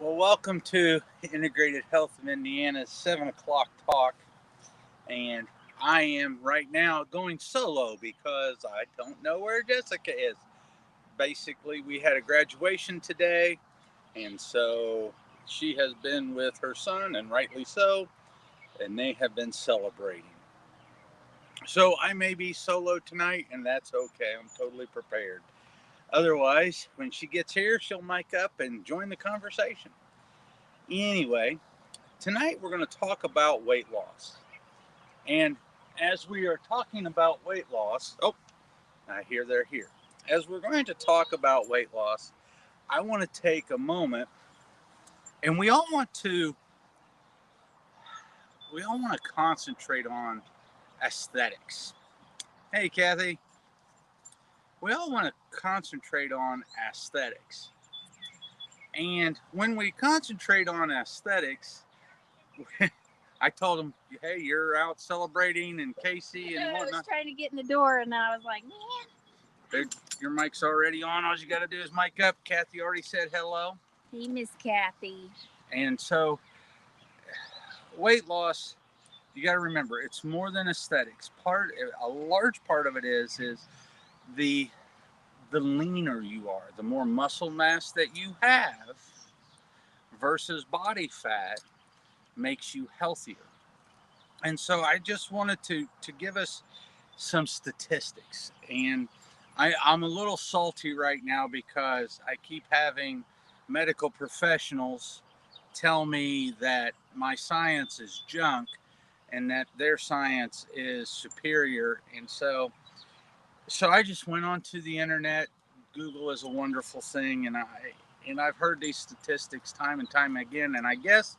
Well, welcome to Integrated Health of Indiana's 7 o'clock talk. And I am right now going solo because I don't know where Jessica is. Basically, we had a graduation today, and so she has been with her son, and rightly so, and they have been celebrating. So I may be solo tonight, and that's okay. I'm totally prepared. Otherwise, when she gets here, she'll mic up and join the conversation. Anyway, tonight we're going to talk about weight loss. And as we are talking about weight loss, I hear they're here. As we're going to talk about weight loss, I want to take a moment, and we all want to concentrate on aesthetics. Hey Kathy, we all want to concentrate on aesthetics. And when we concentrate on aesthetics, I told them, "Hey, you're out celebrating and Casey and I whatnot." was trying to get in the door, and I was like, man. Your mic's already on. All you got to do is mic up. Kathy already said hello. Hey, Miss Kathy. And so, weight loss, you got to remember, it's more than aesthetics. A large part of it is the the leaner you are, the more muscle mass that you have versus body fat makes you healthier. And so I just wanted to give us some statistics. And I'm a little salty right now because I keep having medical professionals tell me that my science is junk and that their science is superior. And so I just went onto the internet. Google is a wonderful thing, and I've heard these statistics time and time again. And I guess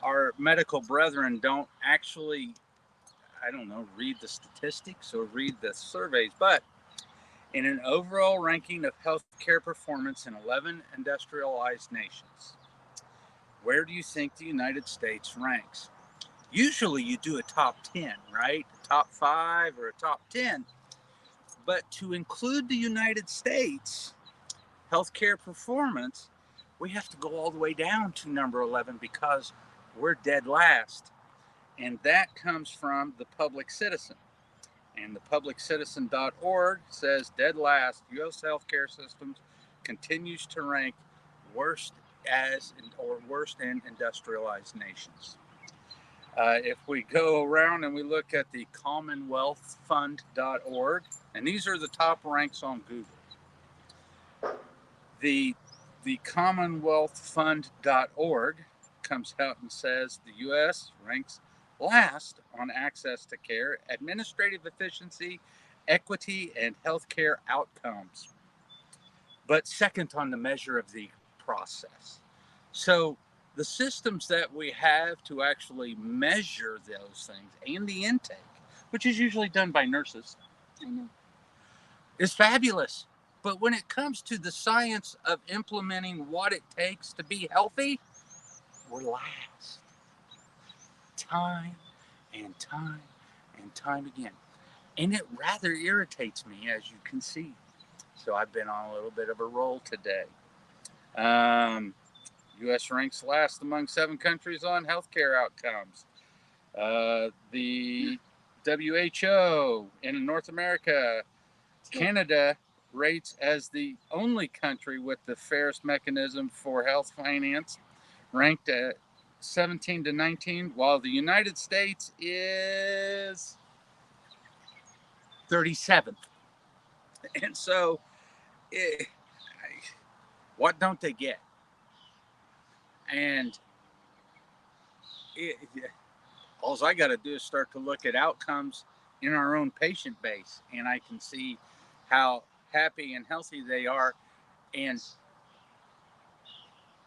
our medical brethren don't actually, I don't know, read the statistics or read the surveys, but in an overall ranking of healthcare performance in 11 industrialized nations, where do you think the United States ranks? Usually you do a top 10, right? A top 5 or a top 10. But to include the United States healthcare performance, we have to go all the way down to number 11 because we're dead last. And that comes from the Public Citizen. And the publiccitizen.org says dead last, U.S. healthcare systems continues to rank worst worst in industrialized nations. If we go around and we look at the commonwealthfund.org, and these are the top ranks on Google. The commonwealthfund.org comes out and says the U.S. ranks last on access to care, administrative efficiency, equity, and healthcare outcomes, but second on the measure of the process. So the systems that we have to actually measure those things and the intake, which is usually done by nurses, I know. is fabulous. But when it comes to the science of implementing what it takes to be healthy, we're last. Time and time and time again. And it rather irritates me, as you can see. So I've been on a little bit of a roll today. U.S. ranks last among 7 countries on healthcare outcomes. The WHO in North America, Canada rates as the only country with the fairest mechanism for health finance, ranked at 17 to 19, while the United States is 37th. And so, what don't they get? And all I got to do is start to look at outcomes in our own patient base, and I can see how happy and healthy they are. And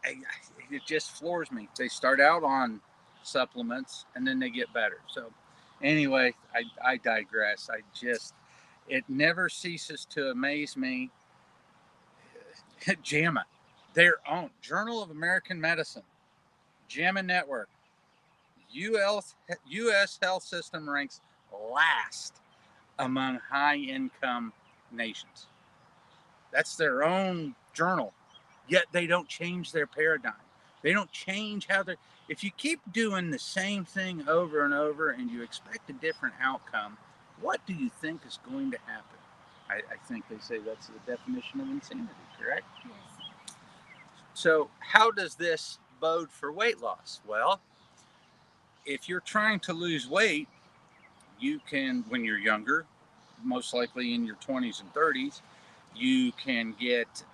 it just floors me. They start out on supplements and then they get better. So, anyway, I digress. It never ceases to amaze me. JAMA, their own Journal of American Medicine, JAMA Network, U.S. health system ranks last among high income nations. That's their own journal, yet they don't change their paradigm. They don't change how they're. If you keep doing the same thing over and over and you expect a different outcome, what do you think is going to happen? I think they say that's the definition of insanity, correct? Yes. So, how does this bode for weight loss? Well, if you're trying to lose weight, you can, when you're younger, most likely in your 20s and 30s, you can get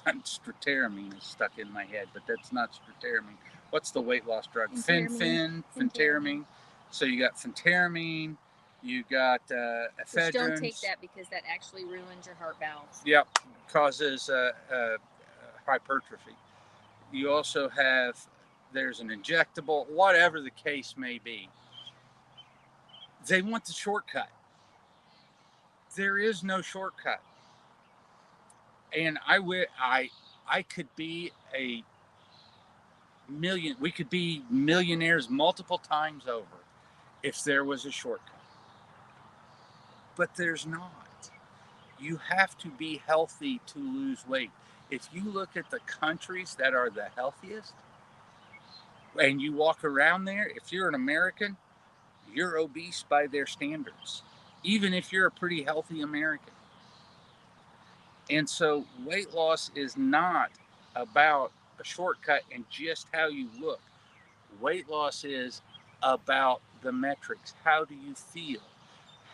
strateramine is stuck in my head, but that's not strateramine. What's the weight loss drug? Phentermine. So you got phentermine, you got ephedrins. Which don't take that because that actually ruins your heart valves. Yep, causes hypertrophy. You also have, there's an injectable, whatever the case may be. They want the shortcut. There is no shortcut. And I could be a million, we could be millionaires multiple times over if there was a shortcut. But there's not. You have to be healthy to lose weight. If you look at the countries that are the healthiest and you walk around there, if you're an American, you're obese by their standards, even if you're a pretty healthy American. And so weight loss is not about a shortcut and just how you look. Weight loss is about the metrics. How do you feel?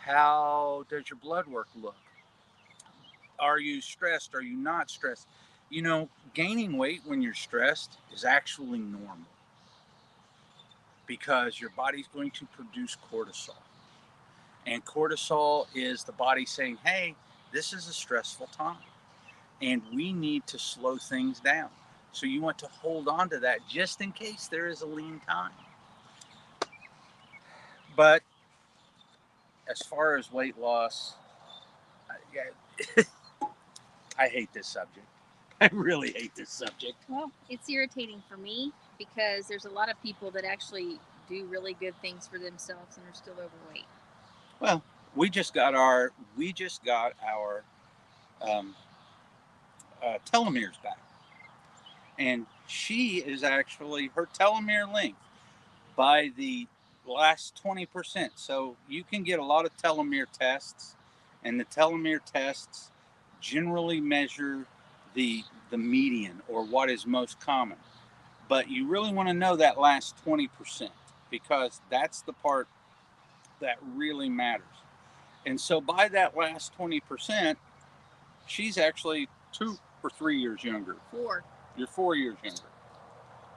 How does your blood work look? Are you stressed? Are you not stressed? You know, gaining weight when you're stressed is actually normal because your body's going to produce cortisol. And cortisol is the body saying, hey, this is a stressful time and we need to slow things down. So you want to hold on to that just in case there is a lean time. But as far as weight loss, I hate this subject. I really hate this subject. Well, it's irritating for me because there's a lot of people that actually do really good things for themselves and are still overweight. Well, we just got our telomeres back, and she is actually, her telomere length by the last 20%. So you can get a lot of telomere tests, and the telomere tests generally measure the median or what is most common. But you really want to know that last 20% because that's the part that really matters. And so by that last 20%, she's actually 2 or 3 years younger. 4. You're 4 years younger.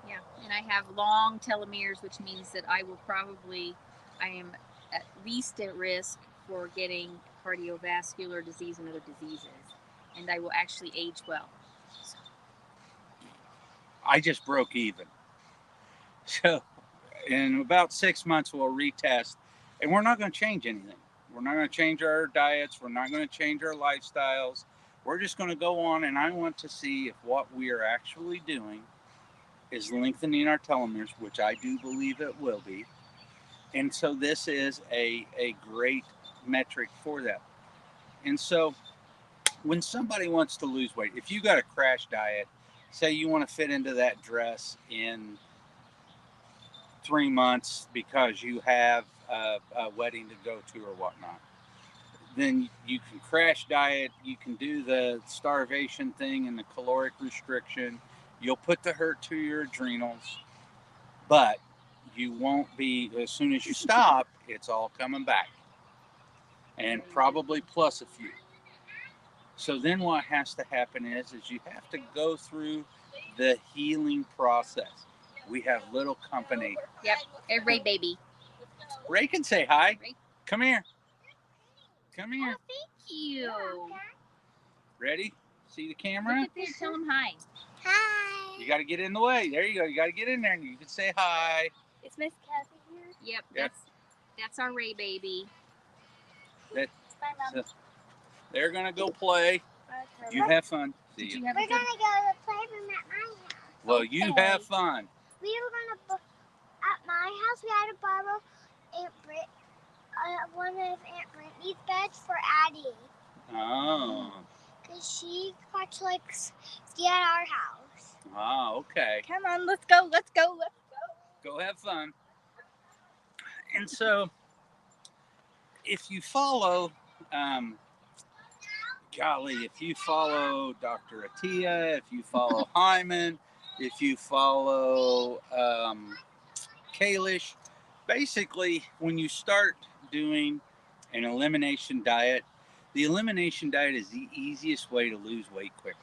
Yeah, and I have long telomeres, which means that I am at least at risk for getting cardiovascular disease and other diseases, and I will actually age well. So. I just broke even. So in about 6 months, we'll retest, and we're not going to change anything. We're not going to change our diets. We're not going to change our lifestyles. We're just going to go on, and I want to see if what we are actually doing is lengthening our telomeres, which I do believe it will be. And so this is a great metric for that. And so when somebody wants to lose weight, if you got a crash diet, say you want to fit into that dress in 3 months because you have a wedding to go to or whatnot, then you can crash diet. You can do the starvation thing and the caloric restriction. You'll put the hurt to your adrenals, but you won't be, as soon as you stop, it's all coming back, and probably plus a few. So then what has to happen is you have to go through the healing process. We have little company. Yep, hey, Ray baby. Ray can say hi. Ray. Come here. Come here. Oh, thank you. Ready? See the camera? Look at this. Tell him hi. Hi. You got to get in the way. There you go. You got to get in there and you can say hi. Is Miss Kathy here? Yep, that's our Ray baby. That, Bye, Mom. so they're going to go play. Okay. You have fun. See Did you. you have We're a good... gonna go to the playroom at my house. Well, you Okay. have fun. We were gonna at my house. We had to borrow one of Aunt Brittany's beds for Addie. Oh. Cause she got to stay at our house. Ah, okay. Come on, let's go, let's go. Go have fun. And so, if you follow, um, golly, if you follow Dr. Attia, if you follow Hyman, if you follow Kalish, basically, when you start doing an elimination diet, the elimination diet is the easiest way to lose weight quickly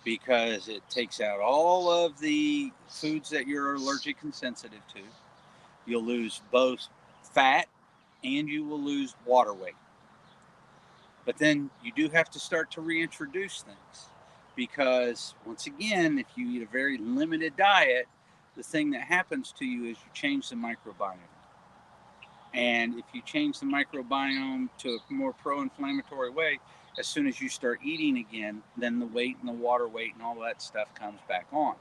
because it takes out all of the foods that you're allergic and sensitive to. You'll lose both fat and you will lose water weight. But then you do have to start to reintroduce things because, once again, if you eat a very limited diet, the thing that happens to you is you change the microbiome. And if you change the microbiome to a more pro inflammatory way, as soon as you start eating again, then the weight and the water weight and all that stuff comes back on.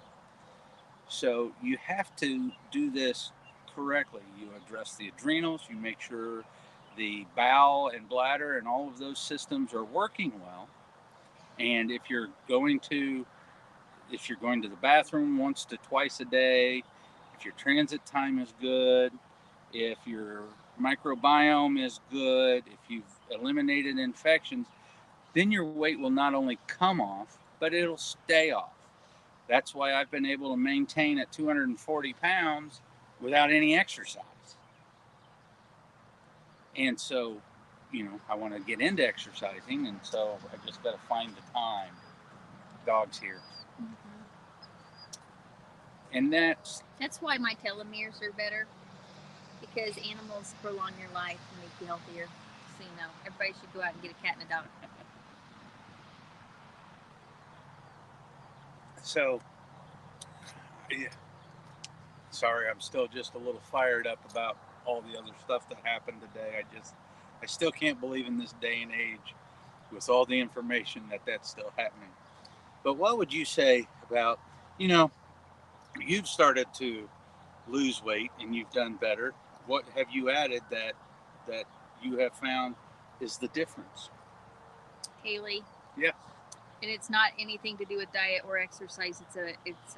So you have to do this correctly. You address the adrenals, you make sure the bowel and bladder and all of those systems are working well. And if you're going to the bathroom once to twice a day, if your transit time is good, if your microbiome is good, if you've eliminated infections, then your weight will not only come off, but it'll stay off. That's why I've been able to maintain at 240 pounds without any exercise. And so, I want to get into exercising, and so I just got to find the time. Dog's here. Mm-hmm. And That's why my telomeres are better, because animals prolong your life and make you healthier. So, everybody should go out and get a cat and a dog. So, yeah. Sorry, I'm still just a little fired up about all the other stuff that happened today. I still can't believe in this day and age, with all the information that's still happening. But what would you say about, you've started to lose weight and you've done better. What have you added that you have found is the difference? Haley. Yeah. And it's not anything to do with diet or exercise. It's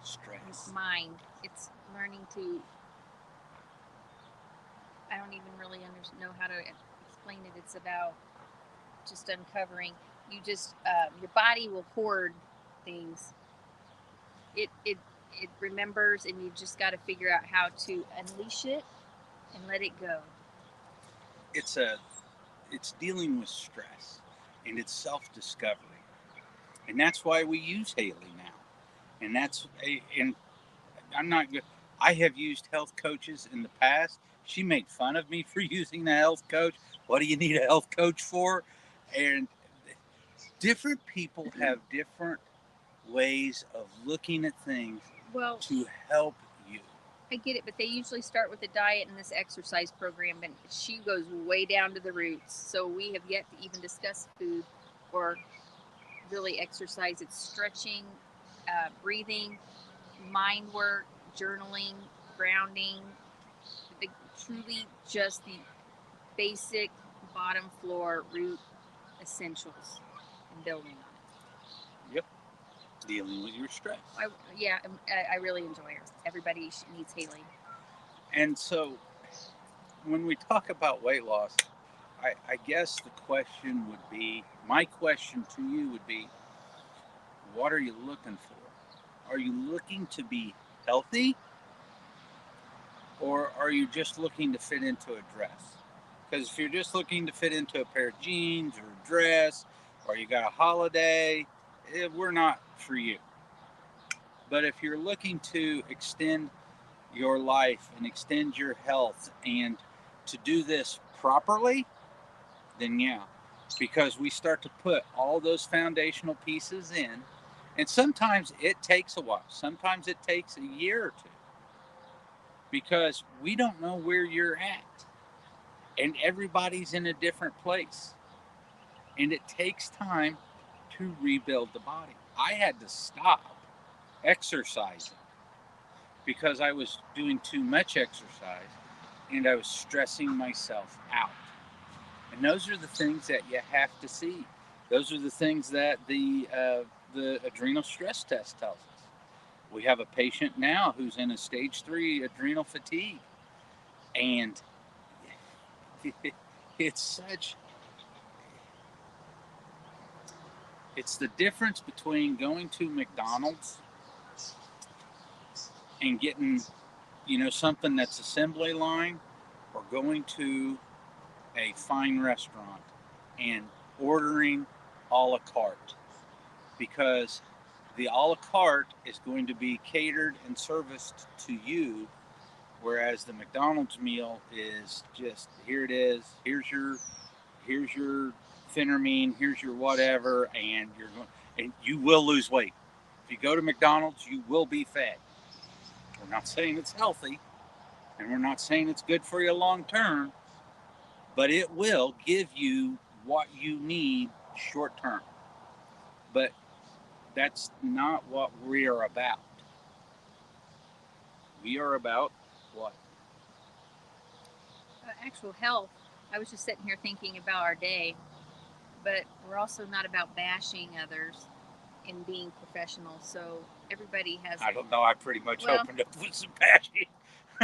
stress. Mind. It's learning to. I don't even really know how to explain it. It's about just uncovering. You just your body will hoard things. It remembers, and you just got to figure out how to unleash it and let it go. It's dealing with stress, and it's self-discovery, and that's why we use Haley now. And I'm not good. I have used health coaches in the past. She made fun of me for using a health coach. What do you need a health coach for? And different people have different ways of looking at things to help you. I get it, but they usually start with a diet and this exercise program, and she goes way down to the roots. So we have yet to even discuss food or really exercise. It's stretching, breathing, mind work, journaling, grounding, truly just the basic bottom floor root essentials and building on it. Yep. Dealing with your stress. I really enjoy her. Everybody needs Haley. And so when we talk about weight loss, I guess my question to you would be, what are you looking for? Are you looking to be healthy? Or are you just looking to fit into a dress? Because if you're just looking to fit into a pair of jeans or a dress, or you got a holiday, we're not for you. But if you're looking to extend your life and extend your health and to do this properly, then yeah. Because we start to put all those foundational pieces in, and sometimes it takes a while. Sometimes it takes a year or two. Because we don't know where you're at. And everybody's in a different place. And it takes time to rebuild the body. I had to stop exercising because I was doing too much exercise and I was stressing myself out. And those are the things that you have to see. Those are the things that the the adrenal stress test tells us. We have a patient now who's in a stage 3 adrenal fatigue, and it's such it's the difference between going to McDonald's and getting, something that's assembly line, or going to a fine restaurant and ordering a la carte, because the a la carte is going to be catered and serviced to you, whereas the McDonald's meal is just, here it is, here's your Phenermine, here's your whatever, and you will lose weight. If you go to McDonald's, you will be fat. We're not saying it's healthy, and we're not saying it's good for you long term, but it will give you what you need short term. But that's not what we are about. We are about what? Actual health. I was just sitting here thinking about our day, but we're also not about bashing others and being professional. So everybody has. I don't know. I pretty much opened up with some passion.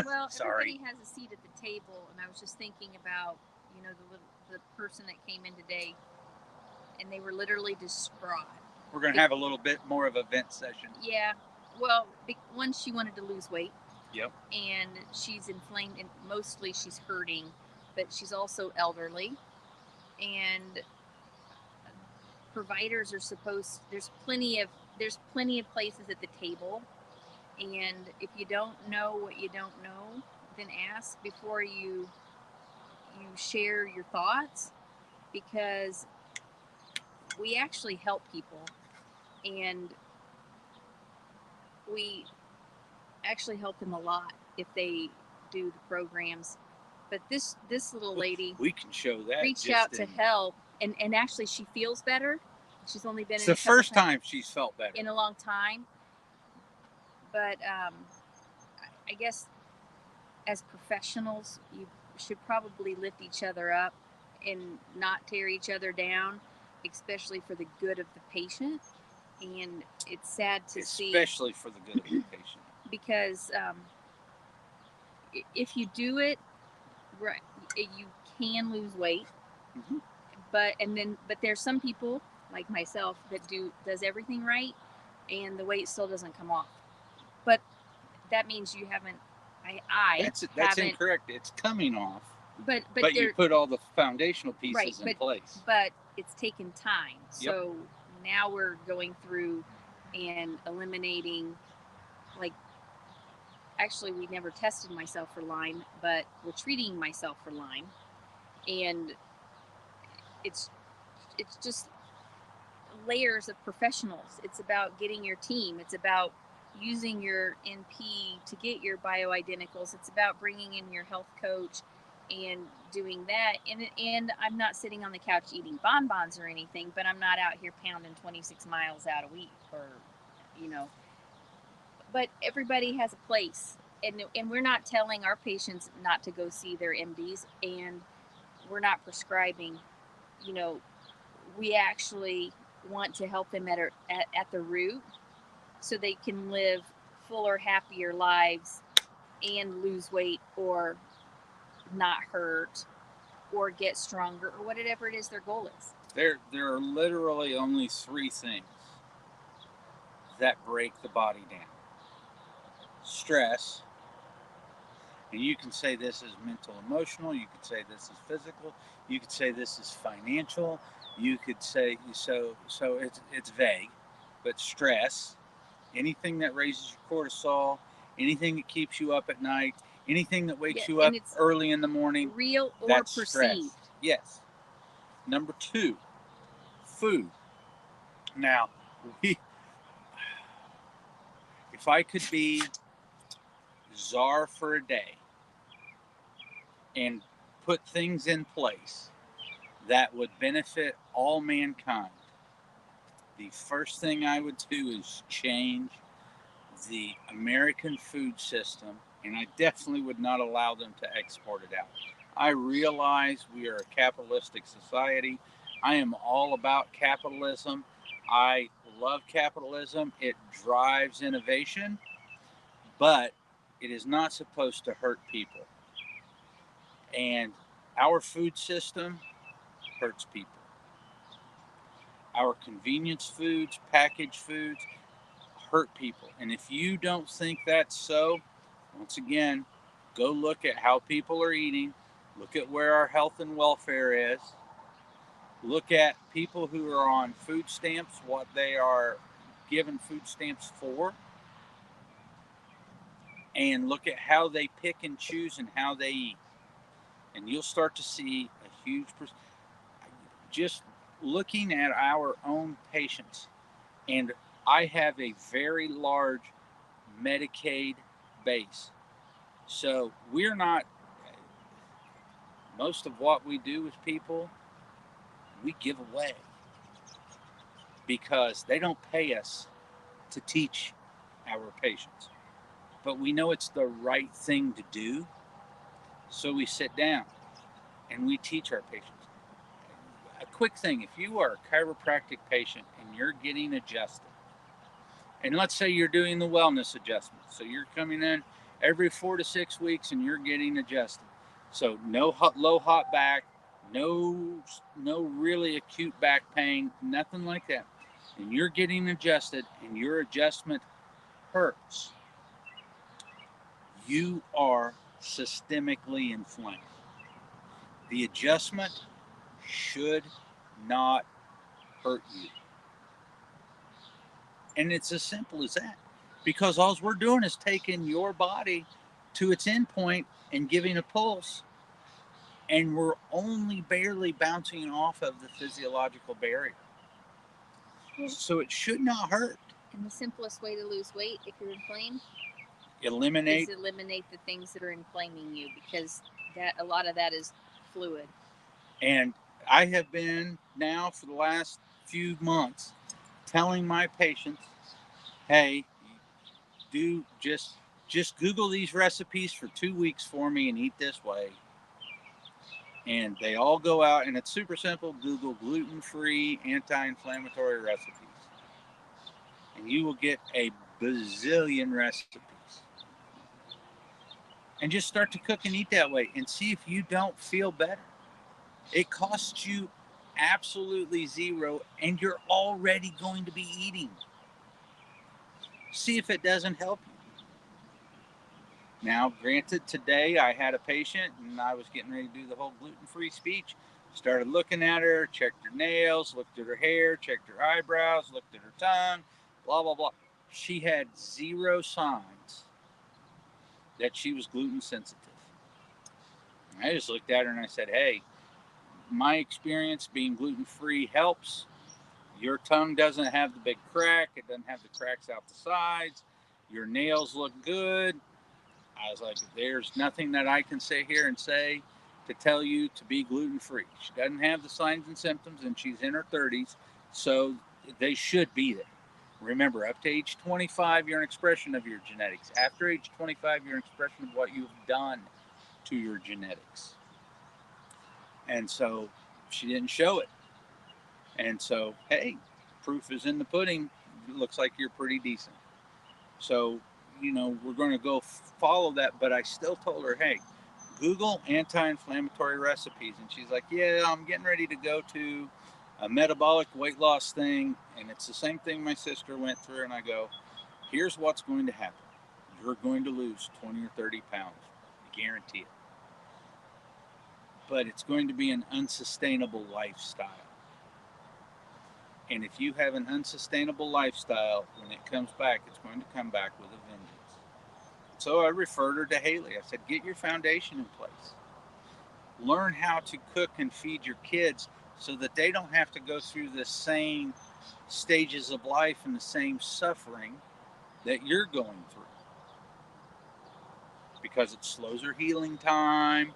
Well, Sorry. Everybody has a seat at the table, and I was just thinking about, the person that came in today, and they were literally distraught. We're going to have a little bit more of a vent session. Yeah. Well, one, she wanted to lose weight. Yep. And she's inflamed, and mostly she's hurting, but she's also elderly. And providers are supposed. There's plenty of places at the table. And if you don't know what you don't know, then ask before you share your thoughts, because we actually help people, and we actually help them a lot if they do the programs. But this little lady, we can show that, reached out to help, and actually she feels better. She's only been it's in the first time she's felt better in a long time. But I guess as professionals, you should probably lift each other up and not tear each other down, especially for the good of the patient. And it's sad to see, especially for the good of the patient, because if you do it right, you can lose weight. Mm-hmm. But there's some people like myself that does everything right, and the weight still doesn't come off. But that means you haven't. That's incorrect. It's coming off. But you put all the foundational pieces right, in place. But it's taken time. Yep. So now we're going through and eliminating, actually we never tested myself for Lyme, but we're treating myself for Lyme. And it's just layers of professionals. It's about getting your team. It's about using your NP to get your bioidenticals. It's about bringing in your health coach and doing that. And I'm not sitting on the couch eating bonbons or anything, but I'm not out here pounding 26 miles out a week, or, but everybody has a place. And we're not telling our patients not to go see their MDs, and we're not prescribing. We actually want to help them at the root, so they can live fuller, happier lives and lose weight, or not hurt, or get stronger, or whatever it is their goal is. There are literally only 3 things that break the body down. Stress, and you can say this is mental, emotional, you could say this is physical, you could say this is financial, you could say, so it's vague, but stress, anything that raises your cortisol, anything that keeps you up at night, anything that wakes you up early in the morning, real or that's perceived. Stress. Yes. Number 2, food. Now, if I could be czar for a day and put things in place that would benefit all mankind, the first thing I would do is change the American food system, and I definitely would not allow them to export it out. I realize we are a capitalistic society. I am all about capitalism, I love capitalism. It drives innovation, but it is not supposed to hurt people. And our food system hurts people. Our convenience foods, packaged foods, hurt people. And if you don't think that's so, once again, go look at how people are eating, look at where our health and welfare is, look at people who are on food stamps, what they are given food stamps for, and look at how they pick and choose and how they eat. And you'll start to see a huge just looking at our own patients. And I have a very large Medicaid base. So we're not, most of what we do with people, we give away because they don't pay us to teach our patients. But we know it's the right thing to do. So we sit down and we teach our patients. A quick thing, if you are a chiropractic patient and you're getting adjusted, and let's say you're doing the wellness adjustment, so you're coming in every 4 to 6 weeks and you're getting adjusted. So no low hot back, no really acute back pain, nothing like that. And you're getting adjusted and your adjustment hurts. You are systemically inflamed. The adjustment should not hurt you. And it's as simple as that. Because all we're doing is taking your body to its end point and giving a pulse. And we're only barely bouncing off of the physiological barrier. So it should not hurt. And the simplest way to lose weight if you're inflamed Eliminate. is eliminate the things that are inflaming you, because that a lot of that is fluid. And I have been now for the last few months telling my patients, hey, do just Google these recipes for 2 weeks for me and eat this way. And they all go out, and it's super simple. Google gluten-free anti-inflammatory recipes. And you will get a bazillion recipes. And just start to cook and eat that way and see if you don't feel better. It costs you absolutely zero, and you're already going to be eating. See if it doesn't help you. Now, granted, today I had a patient and I was getting ready to do the whole gluten-free speech. Started looking at her, checked her nails, looked at her hair, checked her eyebrows, looked at her tongue, blah, blah, blah. She had zero signs that she was gluten sensitive. And I just looked at her and I said, hey, my experience being gluten-free helps. Your tongue doesn't have the big crack. It doesn't have the cracks out the sides. Your nails look good. I was like, there's nothing that I can sit here and say to tell you to be gluten-free. She doesn't have the signs and symptoms, and she's in her 30s, so they should be there. Remember, up to age 25, you're an expression of your genetics. After age 25, you're an expression of what you've done to your genetics. And so she didn't show it. And so, hey, proof is in the pudding. It looks like you're pretty decent. So, we're going to go follow that. But I still told her, hey, Google anti-inflammatory recipes. And she's like, yeah, I'm getting ready to go to a metabolic weight loss thing. And it's the same thing my sister went through. And I go, here's what's going to happen. You're going to lose 20 or 30 pounds. I guarantee it. But it's going to be an unsustainable lifestyle. And if you have an unsustainable lifestyle, when it comes back, it's going to come back with a vengeance. So I referred her to Haley. I said, get your foundation in place. Learn how to cook and feed your kids so that they don't have to go through the same stages of life and the same suffering that you're going through. Because it slows her healing time.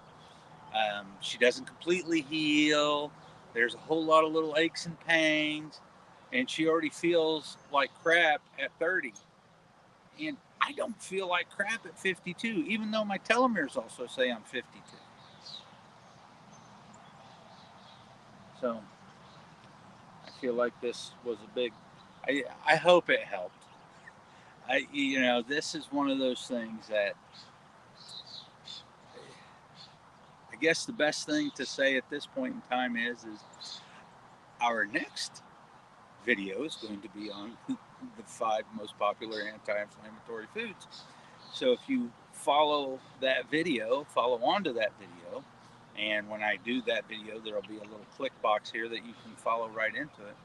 She doesn't completely heal. There's a whole lot of little aches and pains. And she already feels like crap at 30. And I don't feel like crap at 52, even though my telomeres also say I'm 52. So I feel like this was a big. I hope it helped. This is one of those things that I guess the best thing to say at this point in time is our next video is going to be on the 5 most popular anti-inflammatory foods. So if you follow on to that video, and when I do that video, there'll be a little click box here that you can follow right into it.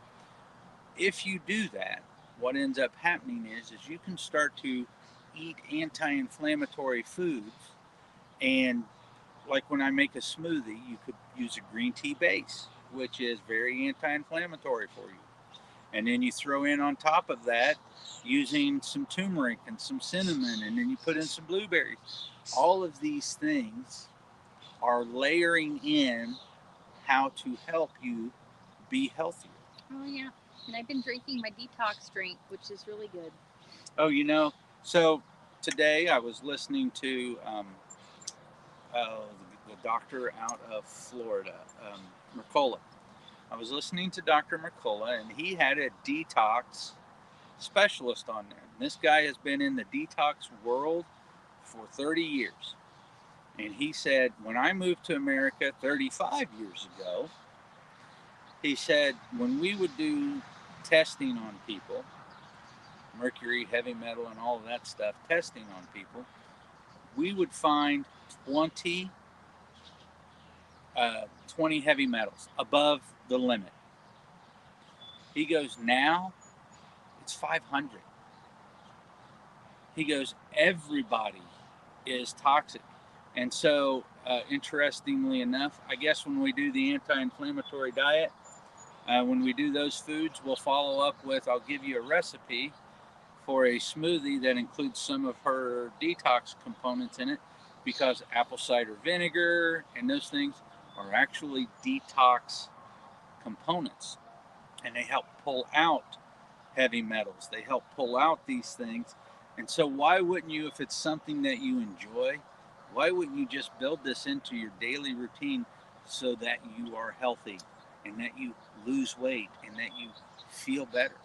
If you do that, what ends up happening is you can start to eat anti-inflammatory foods. And like when I make a smoothie, you could use a green tea base, which is very anti-inflammatory for you. And then you throw in on top of that using some turmeric and some cinnamon, and then you put in some blueberries. All of these things are layering in how to help you be healthier. Oh yeah, and I've been drinking my detox drink, which is really good. Oh, so today I was listening to the doctor out of Florida, Mercola. I was listening to Dr. Mercola, and he had a detox specialist on there. And this guy has been in the detox world for 30 years. And he said, when I moved to America 35 years ago, he said, when we would do testing on people, mercury, heavy metal, and all of that stuff, testing on people, we would find 20 heavy metals above the limit. He goes, now it's 500. He goes, everybody is toxic. And so, interestingly enough, I guess when we do the anti-inflammatory diet, when we do those foods, we'll follow up with, I'll give you a recipe for a smoothie that includes some of her detox components in it, because apple cider vinegar and those things are actually detox components. And they help pull out heavy metals. They help pull out these things. And so why wouldn't you, if it's something that you enjoy, why wouldn't you just build this into your daily routine so that you are healthy and that you lose weight and that you feel better?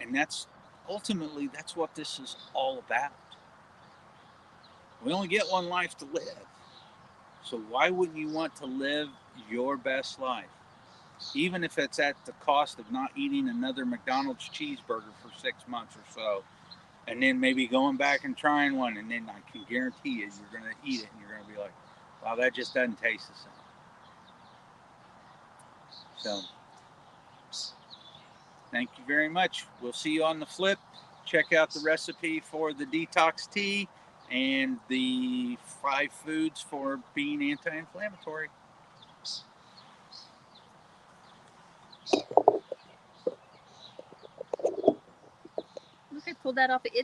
And that's what this is all about. We only get one life to live. So why wouldn't you want to live your best life? Even if it's at the cost of not eating another McDonald's cheeseburger for 6 months or so, and then maybe going back and trying one, and then I can guarantee you, you're going to eat it and you're going to be like, wow, that just doesn't taste the same. So, thank you very much. We'll see you on the flip. Check out the recipe for the detox tea and the 5 foods for being anti-inflammatory. Look, I pulled that off.